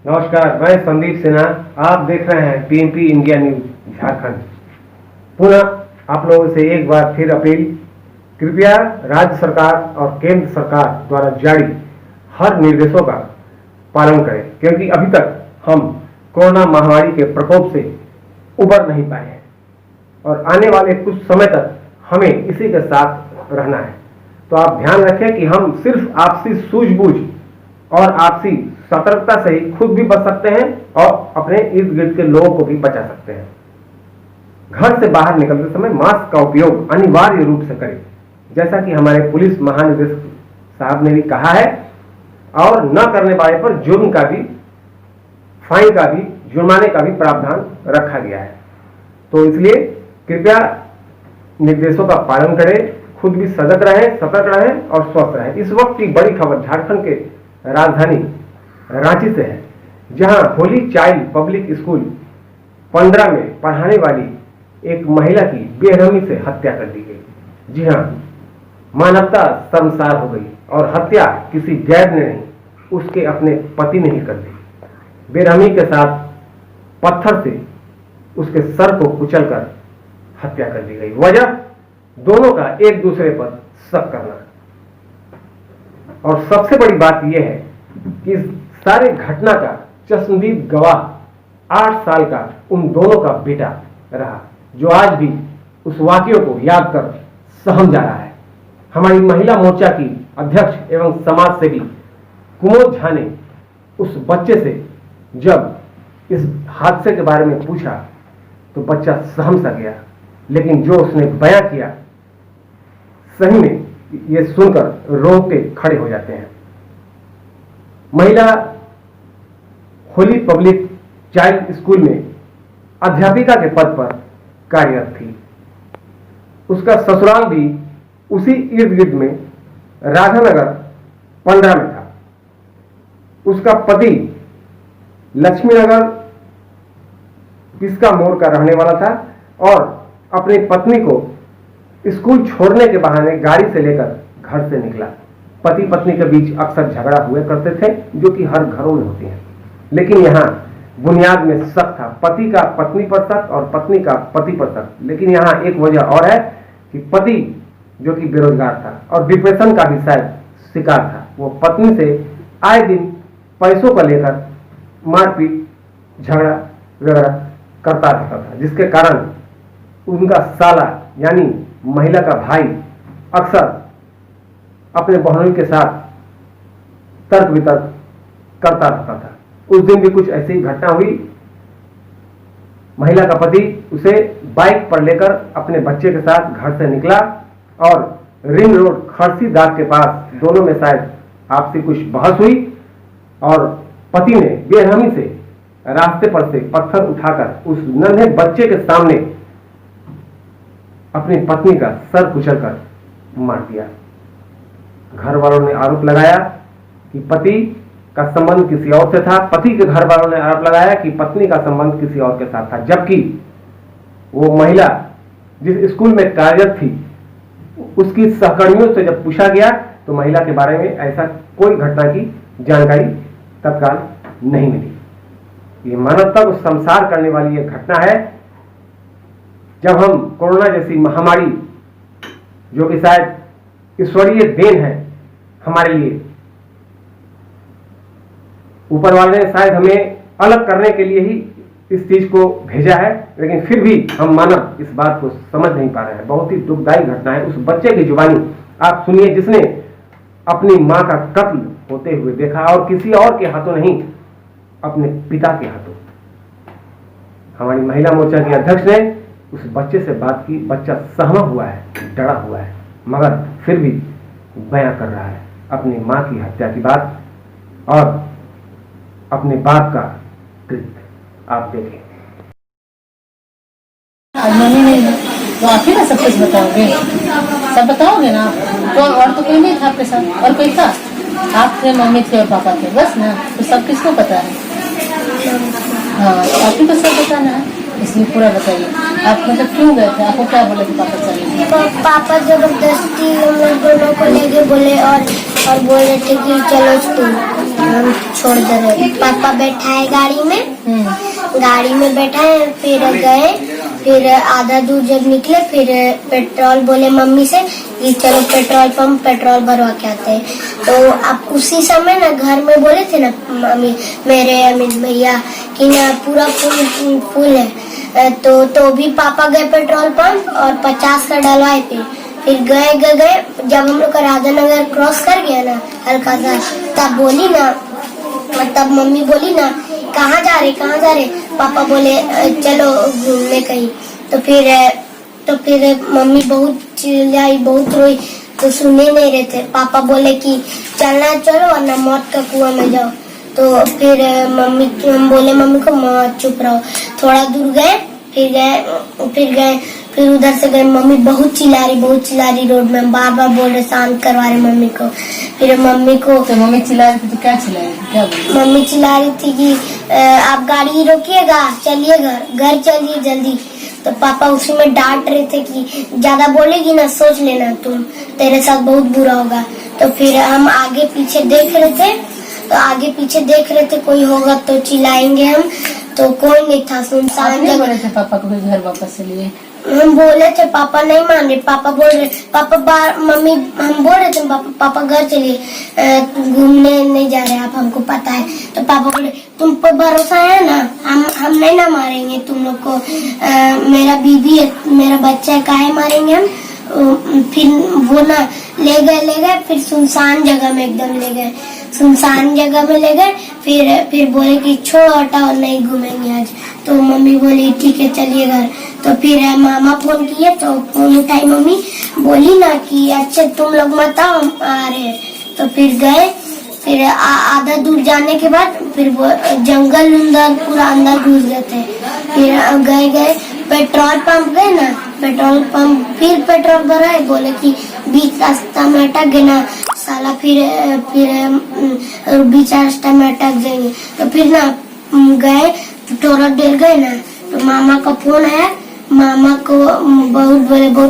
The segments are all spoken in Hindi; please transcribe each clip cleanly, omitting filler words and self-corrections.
नमस्कार, मैं संदीप सिन्हा। आप देख रहे हैं पीएमपी इंडिया न्यूज झारखंड। पुनः आप लोगों से एक बार फिर अपील, कृपया राज्य सरकार और केंद्र सरकार द्वारा जारी हर निर्देशों का पालन करें, क्योंकि अभी तक हम कोरोना महामारी के प्रकोप से उबर नहीं पाए हैं और आने वाले कुछ समय तक हमें इसी के साथ रहना है। तो आप ध्यान रखें कि हम सिर्फ आपसी सूझबूझ और आपसी सतर्कता से ही खुद भी बच सकते हैं और अपने इर्द गिर्द के लोगों को भी बचा सकते हैं। घर से बाहर निकलते समय मास्क का उपयोग अनिवार्य रूप से करें, जैसा कि हमारे पुलिस महानिदेशक साहब ने भी कहा है, और न करने वाले पर जुर्म का भी, फाइन का भी, जुर्माने का भी प्रावधान रखा गया है। तो इसलिए कृपया निर्देशों का पालन करें, खुद भी सजग रहें, सतर्क रहें और स्वस्थ रहें। इस वक्त की बड़ी खबर झारखंड के राजधानी रांची से है, जहां होली चाइल्ड पब्लिक स्कूल 15 में पढ़ाने वाली एक महिला की बेरहमी से हत्या कर दी गई। जी हां, मानवता शर्मसार हो गई और हत्या किसी गैर ने नहीं, उसके अपने पति ने ही कर दी। बेरहमी के साथ पत्थर से उसके सर को कुचलकर हत्या कर दी गई। वजह दोनों का एक दूसरे पर शक करना। और सबसे बड़ी बात यह है कि इस सारे घटना का चश्मदीद गवाह 8 साल का उन दोनों का बेटा रहा, जो आज भी उस वाकये को याद कर सहम जा रहा है। हमारी महिला मोर्चा की अध्यक्ष एवं समाज सेवी कुमोद झा ने उस बच्चे से जब इस हादसे के बारे में पूछा तो बच्चा सहम सा गया, लेकिन जो उसने बयां किया, सही में ये सुनकर रोंगटे खड़े हो जाते हैं। महिला होली पब्लिक चाइल्ड स्कूल में अध्यापिका के पद पर कार्यरत थी। उसका ससुराल भी उसी इर्द गिर्द में राधानगर 15 में था। उसका पति लक्ष्मीनगर पिस्का मोड़ का रहने वाला था और अपनी पत्नी को स्कूल छोड़ने के बहाने गाड़ी से लेकर घर से निकला। पति पत्नी के बीच अक्सर झगड़ा हुए करते थे, जो कि हर घरों में होती है, लेकिन यहाँ बुनियाद में शक था, पति का पत्नी पर शक और पत्नी का पति पर शक। लेकिन यहाँ एक वजह और है कि पति जो कि बेरोजगार था और डिप्रेशन का भी शायद शिकार था, वो पत्नी से आए दिन पैसों को लेकर मारपीट, झगड़ा वगैरह करता रहता था, जिसके कारण उनका साला यानी महिला का भाई अक्सर अपने बहनों के साथ तर्क वितर्क करता रहता था। उस दिन भी कुछ ऐसी ही घटना हुई। महिला का पति उसे बाइक पर लेकर अपने बच्चे के साथ घर से निकला और रिंग रोड खरसी दाग के पास दोनों में शायद आपसी कुछ बहस हुई और पति ने बेरहमी से रास्ते पर से पत्थर उठाकर उस नन्हे बच्चे के सामने अपनी पत्नी का सर कुचलकर मार दिया। घर वालों ने आरोप लगाया कि पति का संबंध किसी और से था। पति के घर वालों ने आरोप लगाया कि पत्नी का संबंध किसी और के साथ था, जबकि वो महिला जिस स्कूल में कार्यरत थी, उसकी सहकर्मियों से जब पूछा गया तो महिला के बारे में ऐसा कोई घटना की जानकारी तत्काल नहीं मिली। ये मानवता को शर्मसार करने वाली ये घटना है। जब हम कोरोना जैसी महामारी, जो कि शायद ईश्वरीय देन है हमारे लिए, ऊपर वाले ने शायद हमें अलग करने के लिए ही इस चीज को भेजा है, लेकिन फिर भी हम मानव इस बात को समझ नहीं पा रहे हैं। बहुत ही दुखदायी घटना है। उस बच्चे की जुबानी आप सुनिए, जिसने अपनी मां का कत्ल होते हुए देखा और किसी और के हाथों नहीं, अपने पिता के हाथों। हमारी महिला मोर्चा की अध्यक्ष ने उस बच्चे से बात की। बच्चा सहमा हुआ है, डरा हुआ है, मगर फिर भी बयां कर रहा है अपनी मां की हत्या की बात और अपने बाप का कृत्य। आप देखें। आज मम्मी नहीं है तो आप ही ना सब कुछ बताओगे, सब बताओगे ना। तो और तो कोई नहीं था आपके साथ, और कोई था? आप थे, मम्मी थे और पापा थे, बस ना। तो सब किसको पता है? हाँ, आप ही को सब बताना है, इसलिए पूरा बताइए। आप मतलब क्यों गए थे? आपको क्या बोले थे पापा चलिए? पापा जबरदस्ती हम लोग दोनों को लेके बोले और बोले थे कि चलो स्कूल। हम छोड़ दे रहे। पापा बैठा है गाड़ी में, गाड़ी में बैठा है, फिर गए, फिर आधा दूर जब निकले फिर पेट्रोल बोले मम्मी से कि चलो पेट्रोल पंप पेट्रोल भरवा के आते हैं। तो अब उसी समय ना घर में बोले थे ना मम्मी मेरे अमित भैया कि ना पूरा फुल है। तो भी पापा गए पेट्रोल पंप और 50 का डलवाए थे। फिर गए जब हम लोग का राजा नगर क्रॉस कर गया ना हल्का सा, तब बोली ना, तब मम्मी बोली ना कहाँ जा रहे। पापा बोले चलो घूमने कहीं। तो फिर मम्मी बहुत चिल्लाई, बहुत रोई, तो सुने नहीं रहे थे। पापा बोले कि चलना चलो वरना मौत का कुआं में जाओ। तो फिर हम बोले मम्मी को चुप रहो। थोड़ा दूर गए, फिर उधर से गए। मम्मी बहुत चिल्ला रही रोड में, बार बार बोल रहे शांत करवा रहे मम्मी को। फिर मम्मी को तो मम्मी चिल्ला रही थी तो क्या चिल्ला रही थी, क्या बोली? मम्मी चिल्ला रही थी कि आप गाड़ी रोकिएगा, चलिए घर चलिए जल्दी। तो पापा उसी में डांट रहे थे कि ज्यादा बोलेगी ना सोच लेना तुम, तेरे साथ बहुत बुरा होगा। तो फिर हम आगे पीछे देख रहे थे कोई होगा तो चिल्लाएंगे हम, तो कोई नहीं था, सुनसान जगह। बोले थे पापा को घर वापस चलिए? हम बोले थे, पापा नहीं मान रहे। पापा बोल रहे, मम्मी हम बोल रहे थे पापा घर चलिए, घूमने नहीं जा रहे आप, हमको पता है। तो पापा बोले तुम पर भरोसा है ना, हम नहीं ना मारेंगे तुम लोग को, मेरा बीबी है, मेरा बच्चा है, काहे मारेंगे हम। फिर वो ना ले गए, फिर सुनसान जगह में एकदम ले गए, फिर बोले कि छोड़ो हटाओ नहीं घूमेंगे आज। तो मम्मी बोली ठीक है चलिए घर। तो फिर मामा फोन किए, तो फोन उठाई मम्मी, बोली ना कि अच्छा तुम लोग मत आओ हम आ रहे हैं। तो फिर गए, फिर आधा दूर जाने के बाद फिर वो जंगल पूरा अंदर घुस गए थे। फिर गए पेट्रोल पंप गए ना, फिर पेट्रोल भराए, बोले कि बीच रास्ता में अटक गए ना साला, फिर बीच रास्ता में अटक जाएंगे। तो फिर ना गए, थोड़ा देर गए ना, तो मामा का फोन आया। मामा को बहुत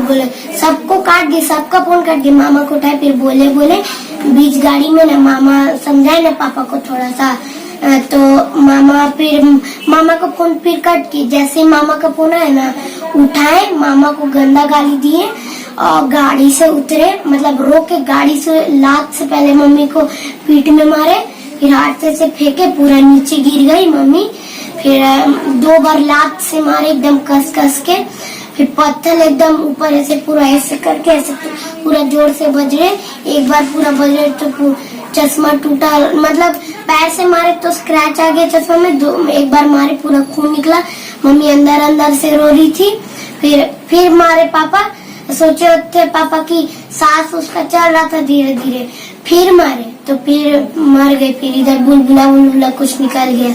बोले, सबका फोन काट दिया। मामा को उठाए, फिर बोले बीच गाड़ी में ना मामा समझाए ना पापा को थोड़ा सा। तो मामा का फोन फिर कट किए। जैसे ही मामा का फोन आया ना, उठाए, मामा को गंदा गाली दिए और गाड़ी से उतरे, मतलब रोक के गाड़ी से लात से पहले मम्मी को पीठ में मारे, फिर हाथ से फेंके, पूरा नीचे गिर गई मम्मी। फिर 2 बार लात से मारे एकदम कस के, फिर पत्थर एकदम ऊपर ऐसे पूरा ऐसे करके ऐसे पूरा जोर से बज रहे। एक बार पूरा बज रहे तो चश्मा टूटा, मतलब पैर से मारे तो स्क्रैच आ गया चश्मा में। एक बार मारे पूरा खून निकला। मम्मी अंदर से रो रही थी। फिर मारे पापा, सोचे थे पापा की सांस उसका चल रहा था धीरे धीरे, फिर मारे तो फिर मर गए। फिर इधर बुलबुला कुछ निकल गया।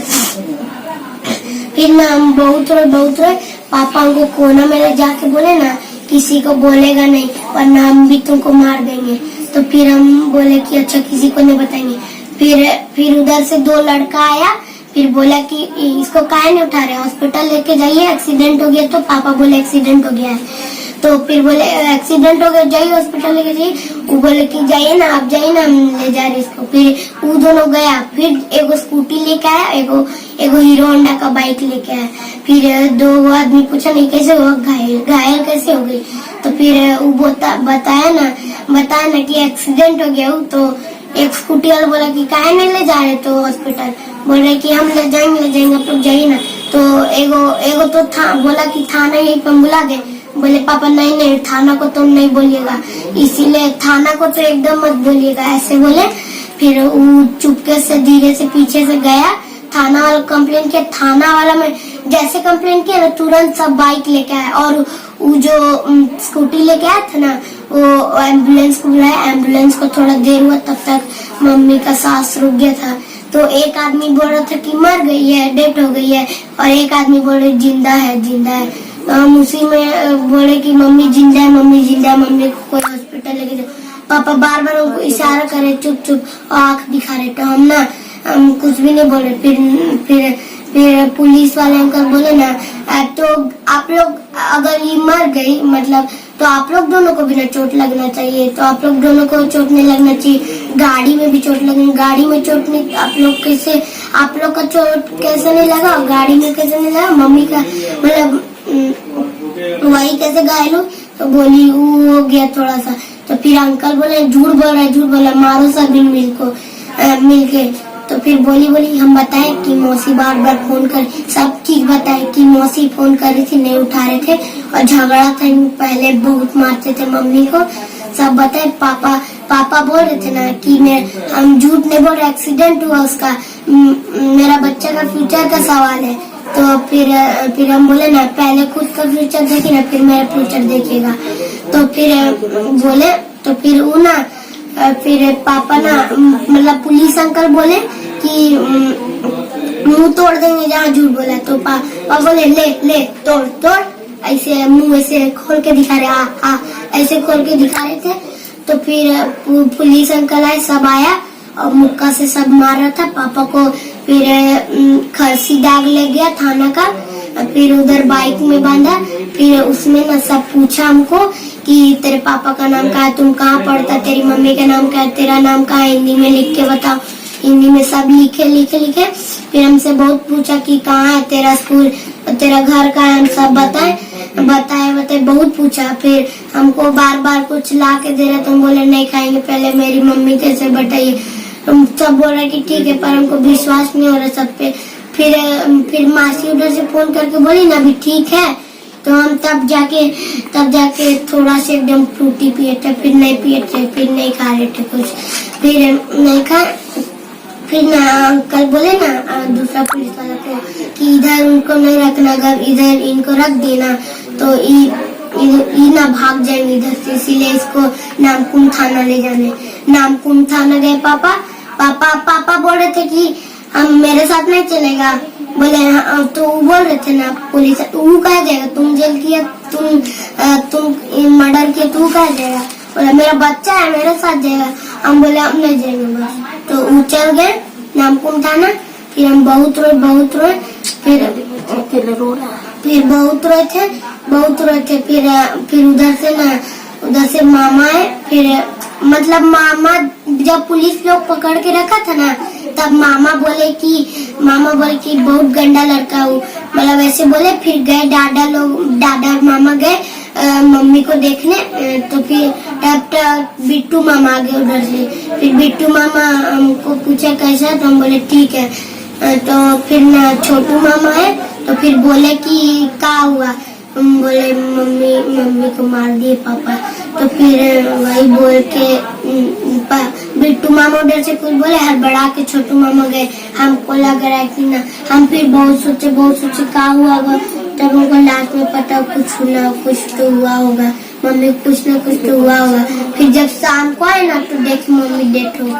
फिर ना हम बहुत रोए। पापा को कोना में जाके बोले ना किसी को बोलेगा नहीं वरना हम भी तुमको मार देंगे। तो फिर हम बोले कि अच्छा किसी को नहीं बताएंगे। फिर उधर से 2 लड़का आया, फिर बोला कि इसको काहे नहीं उठा रहे, हॉस्पिटल लेके जाइए, एक्सीडेंट हो गया। तो पापा बोले एक्सीडेंट हो गया है। तो फिर बोले एक्सीडेंट हो गया, जाइए हॉस्पिटल लेके जाइए। वो बोले कि जाइए ना आप, जाइए ना, हम ले जा रहे इसको। फिर वो दोनों गया, फिर एगो स्कूटी लेके आया, एगो हीरो होंडा का बाइक लेके आया। फिर 2 आदमी पूछा नहीं कैसे हुआ, घायल कैसे हो गई। तो फिर वो बताया ना कि एक्सीडेंट हो गया। तो एक स्कूटी वाला बोला कि काहे नहीं ले जा रहे तो हॉस्पिटल, बोल रहे कि हम ले जाएंगे आप लोग जाइए ना। तो एगो तो बोला कि थाना यहीं पर बुला दे। बोले पापा नहीं थाना को तुम नहीं बोलिएगा, इसीलिए थाना को तो एकदम मत बोलिएगा, ऐसे बोले। फिर वो चुपके से धीरे से पीछे से गया, थाना वाला कंप्लेन किया। थाना वाला में जैसे कंप्लेन किया ना, तुरंत सब बाइक लेके आया। और वो जो स्कूटी लेके आया था ना, वो एम्बुलेंस को बुलाया। एम्बुलेंस को थोड़ा देर हुआ, तब तक मम्मी का सांस रुक गया था। तो एक आदमी बोल रहा था कि मर गई है, डेथ हो गई है, और एक आदमी बोल रहे जिंदा है। हम उसी में बोले कि मम्मी जिंदा है, मम्मी को कोई हॉस्पिटल लेके जाओ। पापा बार बार उनको इशारा करे चुप आँख दिखा रहे। तो हम कुछ भी नहीं बोले। फिर पुलिस वाले अंकल बोले ना, तो आप लोग अगर ये मर गई, मतलब तो आप लोग दोनों को भी ना चोट लगना चाहिए, तो आप लोग दोनों को चोट नहीं लगना चाहिए। गाड़ी में भी चोट लगनी, गाड़ी में चोट नहीं, आप लोग का चोट कैसे नहीं लगा, गाड़ी में कैसे नहीं लगा, मम्मी का मतलब वही कैसे घायल हो। तो बोली वो हो गया थोड़ा सा। तो फिर अंकल बोले झूठ बोल रहा, मारो सभी मिलके। तो फिर बोली हम बताएं कि मौसी बार फोन कर, सब चीज बताए कि मौसी फोन कर रही थी, नहीं उठा रहे थे और झगड़ा था, पहले बहुत मारते थे मम्मी को, सब बताए। पापा बोल रहे थे ना कि हम झूठ नहीं बोल रहे, एक्सीडेंट हुआ उसका, मेरा बच्चा का फ्यूचर का सवाल है। तो फिर हम बोले ना पहले खुद का फ्यूचर देखिए ना, फिर मेरा फ्यूचर देखेगा। तो फिर बोले, तो फिर वो ना फिर पापा ना मतलब पुलिस अंकल बोले कि मुंह तोड़ देंगे जहाँ झूठ बोला। तो पापा बोले ले तोड़, ऐसे मुंह ऐसे खोल के दिखा रहे, ऐसे खोल के दिखा रहे थे। तो फिर पुलिस अंकल आए, सब आया और मुक्का से सब मार रहा था पापा को। फिर खर्सी दाग लग गया थाना का। फिर उधर बाइक में बांधा। फिर उसमें ना सब पूछा हमको कि तेरे पापा का नाम क्या है, तुम कहाँ पढ़ता, तेरी मम्मी का नाम क्या है, तेरा नाम क्या है, हिंदी में लिख के बताओ। हिंदी में सब लिखे। फिर हमसे बहुत पूछा कि कहाँ है तेरा स्कूल, तेरा घर कहाँ है, हम सब बताए बहुत पूछा। फिर हमको बार कुछ ला के दे रहे, तो हम बोले नहीं खाएंगे, पहले मेरी मम्मी कैसे बताइए। हम सब बोल रहे कि ठीक है, पर हमको विश्वास नहीं हो रहा सब पे। फिर मासी उधर से फोन करके बोली ना अभी ठीक है। तो हम तब जाके थोड़ा से एकदम फ्रूटी पिए थे, फिर नहीं पिए थे, फिर नहीं खा रहे थे कुछ, फिर नहीं खा। फिर ना अंकल बोले ना दूसरा पुलिस वाला को कि इधर उनको नहीं रखना, अगर इधर इनको रख देना तो ये ना भाग जाएंगे इधर से, इसीलिए इसको नामकुम थाना ले जाने। नामकुम थाना गए पापा बोल रहे थे कि हम मेरे साथ नहीं चलेगा। बोले तो वो बोल रहे थे ना पुलिस, वो कहा जाएगा, तुम जेल किया, तुम मर्डर किया, तू कहा जाएगा। बोला मेरा बच्चा है, मेरे साथ जाएगा। हम बोले हम नहीं जाएंगे बस। तो वो चल गए नामकुम थाना। फिर हम बहुत रोए, फिर बहुत रोए थे। फिर उधर से मामा है। फिर मतलब मामा जब पुलिस लोग पकड़ के रखा था ना, तब मामा बोले कि बहुत गंदा लड़का हूँ, मतलब ऐसे बोले। फिर गए दादा मामा गए मम्मी को देखने। तो फिर तब बिट्टू मामा आ गए उधर से। फिर बिट्टू मामा हमको पूछा कैसा, तो हम बोले ठीक है। तो फिर ना छोटू मामा है, तो फिर बोले कि क्या हुआ, हम बोले मम्मी को मार दिए पापा। तो फिर वही बोल के बिट्टू मामा उधर से कुछ बोले, हड़बड़ा के छोटू मामा गए। हमको लग रहा है कि ना, हम फिर बहुत सोचे क्या हुआ होगा। तब हमको लास्ट में पता कुछ तो हुआ होगा, मम्मी कुछ ना कुछ तो हुआ होगा। फिर जब शाम को आए ना, तो देख मम्मी डेथ हो गई।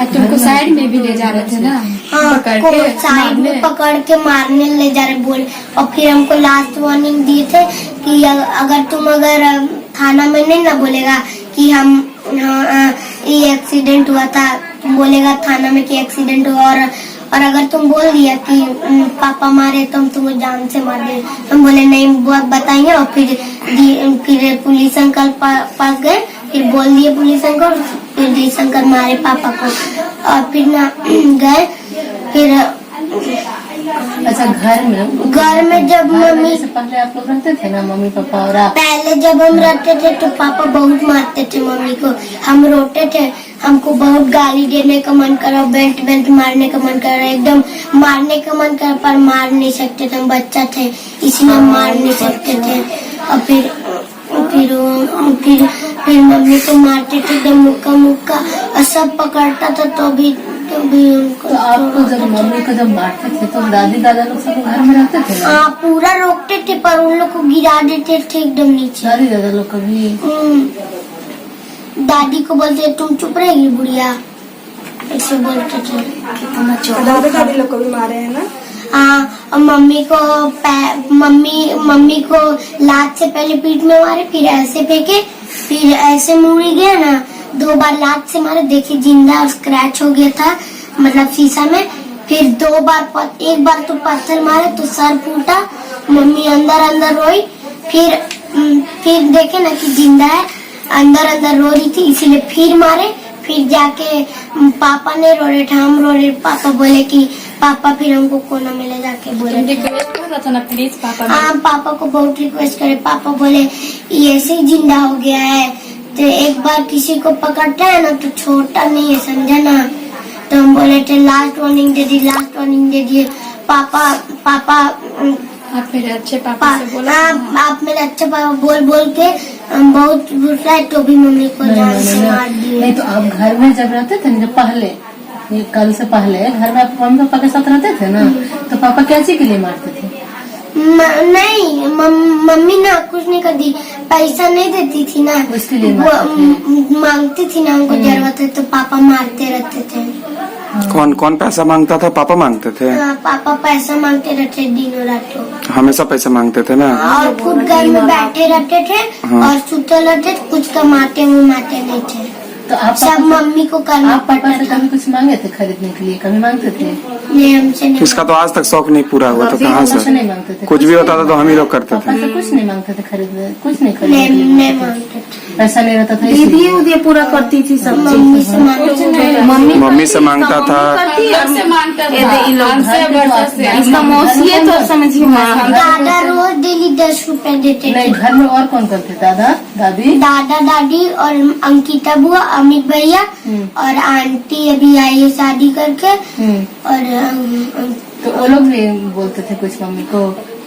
तुमको साइड में भी ले जा रहे थे ना? हाँ, साइड में पकड़ के मारने ले जा रहे बोले। और फिर हमको लास्ट वार्निंग दिए थे कि अगर तुम थाना में नहीं ना बोलेगा कि ये एक्सीडेंट हुआ था, तुम बोलेगा थाना में कि एक्सीडेंट हुआ, और अगर तुम बोल दिया कि पापा मारे तो हम तुम्हें जान से मार देंगे। हम बोले नहीं बताएंगे। और फिर पुलिस अंकल पास गए। फिर बोल दिए पुलिस अंकल, फिर पुलिस अंकल मारे पापा को। और फिर ना गए। फिर अच्छा, घर में जब मम्मी से पहले आप लोग रहते थे ना, मम्मी पापा और आप? पहले जब हम रहते थे तो पापा बहुत मारते थे मम्मी को, हम रोते थे, हमको बहुत गाली देने का मन करा, बेल्ट मारने का मन करा, एकदम मारने का मन करा, पर मार नहीं सकते थे, हम बच्चा थे इसलिए मार नहीं सकते थे। और फिर मम्मी को मारते थे एकदम मुक्का और सब पकड़ता था। तो आपको जब मम्मी को जब मारते थे तो दादी दादा लोग सब घर में रहते थे ना? हाँ, पूरा रोकते थे, पर उन लोग को गिरा देते थे एकदम नीचे। दादी दादा लोग कभी? दादी को बोलते तुम चुप रहेगी बुढ़िया, ऐसे बोलते थे। दादा दादी लोग को भी मारे हैं ना? हाँ, और मम्मी को लात से पहले पीठ में मारे, फिर ऐसे फेंके, फिर ऐसे मुड़ी गया ना, 2 बार लात से मारे, देखिए जिंदा और स्क्रैच हो गया था मतलब शीशा में। फिर 2 बार, एक बार तो पत्थर मारे तो सर फूटा, मम्मी अंदर रोई। फिर फिर देखे ना कि जिंदा है, अंदर अंदर रो रही थी, इसीलिए फिर मारे। फिर जाके पापा ने रो रहे थे, हम रो रहे। पापा बोले कि पापा फिर हमको कोना में ले जाके बोले थे। रिक्वेस्ट कर रहा था ना प्लीज पापा हाँ, पापा को बहुत रिक्वेस्ट करे। पापा बोले ये ऐसे ही जिंदा हो गया है, तो एक बार किसी को पकड़ता है ना तो छोड़ता नहीं है, समझा ना। तो हम बोले थे लास्ट वार्निंग दे दी, लास्ट वार्निंग दे दिए। पापा आप मेरे अच्छे पापा से बोला आप मेरे अच्छे पापा बोल बोल के बहुत गुस्सा है, तो भी मम्मी को जान से मार दिए। नहीं तो आप घर में जब रहते थे ना, जब पहले ये कल से पहले घर में आप मम्मी पापा के साथ रहते थे ना, तो पापा कैसे के लिए मारते थे? नहीं, मम्मी ना कुछ नहीं करती, पैसा नहीं देती थी ना, उसके लिए मांगती थी ना, हमको जरूरत है तो पापा मारते रहते थे। कौन कौन पैसा मांगता था? पापा मांगते थे? पापा पैसा मांगते रहते दिनों रातों, हमेशा पैसा मांगते थे ना। और खुद घर में बैठे रहते थे और सुते रहते थे, कुछ कमाते मुमाते नहीं थे। तो आप सब मम्मी को करना आप पापा पड़ता से था। कभी कुछ मांगे थे खरीदने के लिए? कभी मांगते थे? नहीं, हमसे नहीं। इसका तो आज तक शौक नहीं पूरा हुआ, तो कहाँ पापा से? से नहीं मांगते थे? कुछ भी होता था तो हम ही लोग करते पापा थे। से कुछ नहीं मांगते थे खरीदने? कुछ नहीं नहीं, खरीदने नहीं मांगते थे। पैसा नहीं रहता था दीदी इसलिए? उदिया पूरा करती थी सब मम्मी से मांगते थे। मम्मी से मांगता था। हमसे मांगता ये दे इन लोग हमसे घर पे वर्षा से तो इसका मौसी है तो समझिए माँ। दादा रोज डेली 10 रुपए देते नहीं, थे। घर में और कौन कौन थे? दादा दादी? दादा दादी और अंकिता बुआ, अमित भैया और आंटी अभी आई है शादी करके। और तो वो लोग भी बोलते थे कुछ मम्मी को?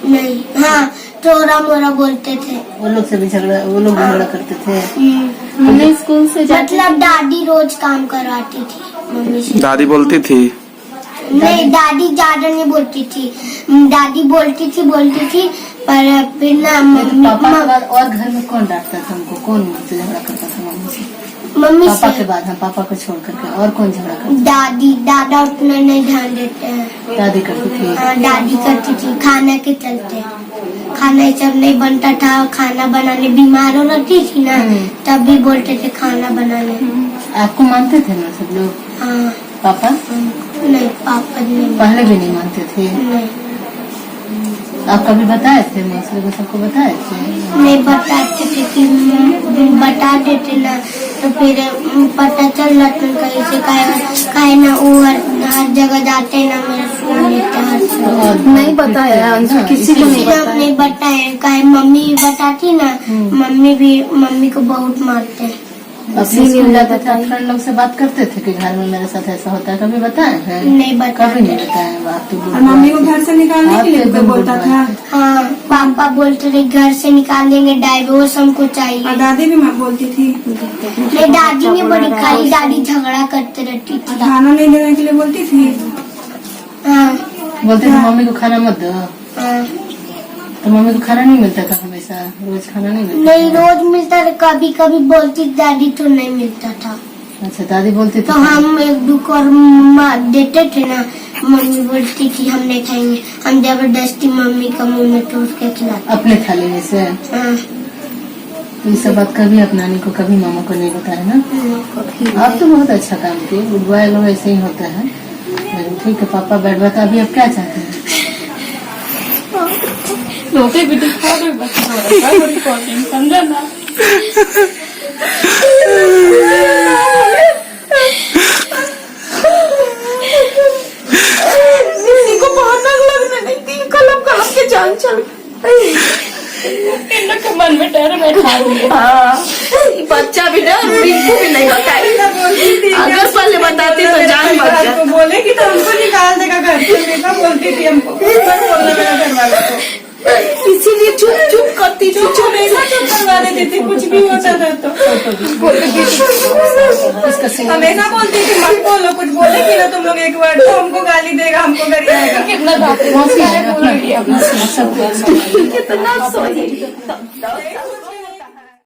नहीं, हाँ, टोरा मोरा बोलते थे। वो लोग से भी वो लोग भी झगड़ा करते थे? हमने स्कूल से मतलब दादी रोज काम करवाती थी मम्मी से। दादी बोलती थी? नहीं, दादी ज्यादा नहीं बोलती थी, दादी बोलती थी पर फिर ना पापा के बाद और घर में कौन डांटता था हमको? कौन मुझसे झगड़ा करता था मम्मी से? मम्मी पापा से। के बाद हम पापा को छोड़ करके और कौन झगड़ा करता? दादा उतना नहीं ध्यान देते हैं। दादी करती थी? दादी करती थी खाना के चलते, खाना ये सब नहीं बनता था। खाना बनाने बीमार हो रहती थी ना, तब भी बोलते थे खाना बनाने। आपको मानते थे ना सब लोग? हाँ, पापा? नहीं, पापा नहीं। पहले भी नहीं मानते थे? नहीं, आप कभी बताए थे मौसी को? सबको बताए थे? नहीं बताते थे कि बता देते ना तो फिर पता चल जाता कहीं से। काहे ना वो हर जगह जाते ना, मेरा सुन लेते हर नहीं बताया अंशु, किसी को नहीं बताया। नहीं बताए। काहे मम्मी बताती ना, मम्मी को बहुत मारते हैं। अपने स्कूल जाते थे, फ्रेंड लोग से बात करते थे कि घर में मेरे साथ ऐसा होता है? कभी बताए हैं? नहीं बताते। कभी नहीं बताए? आप तो और मम्मी को घर से निकालने के लिए आप तो कोई बोलता था। हाँ, पापा बोलते थे घर से निकाल देंगे, डाइवोर्स हमको और चाहिए। दादी भी माँ बोलती थी। नहीं, दादी नहीं बड़ी, खाली दादी झगड़ा करते रहती थी। खाना नहीं देने के लिए बोलती थी। हाँ, बोलते थे मम्मी को खाना मत दो? हाँ। तो मम्मी को खाना नहीं मिलता था हमेशा? रोज खाना नहीं मिलता? नहीं, रोज मिलता था, कभी कभी बोलती दादी तो नहीं मिलता था। अच्छा, दादी बोलती तो थी? हम एक दुख और देते थे ना, मम्मी बोलती थी हम नहीं खाएंगे, हम जबरदस्ती मम्मी का मुंह में ठूस के खिलाते। अपने थाली में से? हाँ, तो ये सब बात कभी अपना को कभी मामा को नहीं बताया ना? आप तो बहुत अच्छा काम किए। गुड बॉय लोग ऐसे ही होता है। ठीक है, पापा बैठ बता। अभी आप क्या चाहते हैं? रोते भी दिखा रहे रिकॉर्डिंग, समझा ना। किसी को भयानक लगने नहीं दी, कलम कलम के जान चल इन लोग के मन में डर बैठा दिया। हाँ, बच्चा भी ना बिल्कुल भी नहीं बताई। अगर पहले बताती तो जान बच जाती। बोले कि तो हमको निकाल देगा घर से, बेटा बोलती थी हमको। बोलना मेरा घर वालों को, इसीलिए चुप चुप करती थी। चुप ऐसा चुप करवा देती थी, कुछ भी होता था तो हमेशा बोलती थी मत बोलो, कुछ बोले कि ना तुम लोग एक बार तो हमको गाली देगा, हमको गरियाएगा। कितना कितना सोई